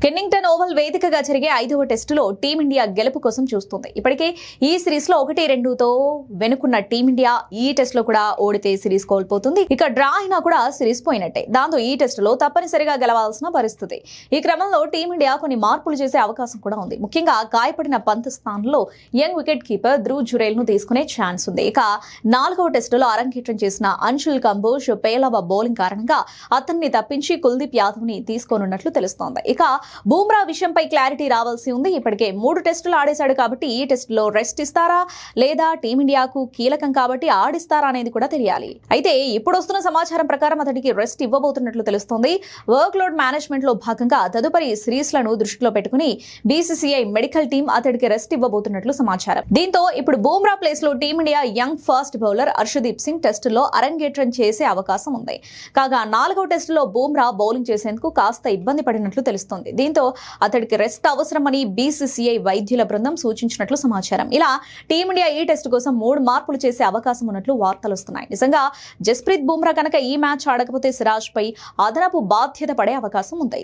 Kennington oval వేదికగా జరిగే 5వ టెస్టులో టీమిండియా గెలుపు కోసం చూస్తుంది. ఇప్పటికే ఈ సిరీస్ లో 1-2తో వెనుకున్న టీమిండియా ఈ టెస్ట్ లో కూడా ఓడితే సిరీస్ కోల్పోతుంది. ఇక డ్రా అయినా కూడా సిరీస్ పోయినట్టే. దాంతో ఈ టెస్టులో తప్పనిసరిగా గెలవాల్సిన పరిస్థితి. ఈ క్రమంలో టీమిండియా కొన్ని మార్పులు చేసే అవకాశం కూడా ఉంది. ముఖ్యంగా గాయపడిన పంత్ స్థానంలో young wicket keeper Dhruv Jurel ను తీసుకునే ఛాన్స్ ఉంది. ఇక 4వ టెస్టులో అరంగేట్రం చేసిన అంశుల్ కంబోజ్ పేలవ బౌలింగ్ కారణంగా అతన్ని తప్పించి కుల్దీప్ యాదవ్ ని తీసుకోనున్నట్లు తెలుస్తోంది. ఇక బూమ్రా విషయంపై క్లారిటీ రావాల్సి ఉంది. ఇప్పటికే 3 టెస్టులు ఆడేశాడు కాబట్టి ఈ టెస్టులో రెస్ట్ ఇస్తారా లేదా టీమిండియాకు కీలకం కాబట్టి ఆడిస్తారా అనేది కూడా తెలియాలి. అయితే ఇప్పుడు వస్తున్న సమాచారం ప్రకారం అతడికి రెస్ట్ ఇవ్వబోతున్నట్లు తెలుస్తోంది. వర్క్ లోడ్ మేనేజ్మెంట్ లో భాగంగా తదుపరి సిరీస్ లను దృష్టిలో పెట్టుకుని బీసీసీఐ మెడికల్ టీం అతడికి రెస్ట్ ఇవ్వబోతున్నట్లు సమాచారం. దీంతో ఇప్పుడు బూమ్రా ప్లేస్ లో team India young fast bowler Harshdeep Singh టెస్టులో అరంగేట్రం చేసే అవకాశం ఉంది. కాగా 4వ టెస్టులో బూమ్రా బౌలింగ్ చేసేందుకు కాస్త ఇబ్బంది పడినట్లు తెలుస్తోంది. దీంతో అతడికి రెస్ట్ అవసరమని బీసీసీఐ వైద్యుల బృందం సూచించినట్లు సమాచారం. ఇలా టీమిండియా ఈ టెస్ట్ కోసం 3 మార్పులు చేసే అవకాశం ఉన్నట్లు వార్తలు వస్తున్నాయి. నిజంగా జస్ప్రీత్ బుమ్రా కనుక ఈ మ్యాచ్ ఆడకపోతే సిరాజ్ పై అదనపు బాధ్యత పడే అవకాశం ఉంది.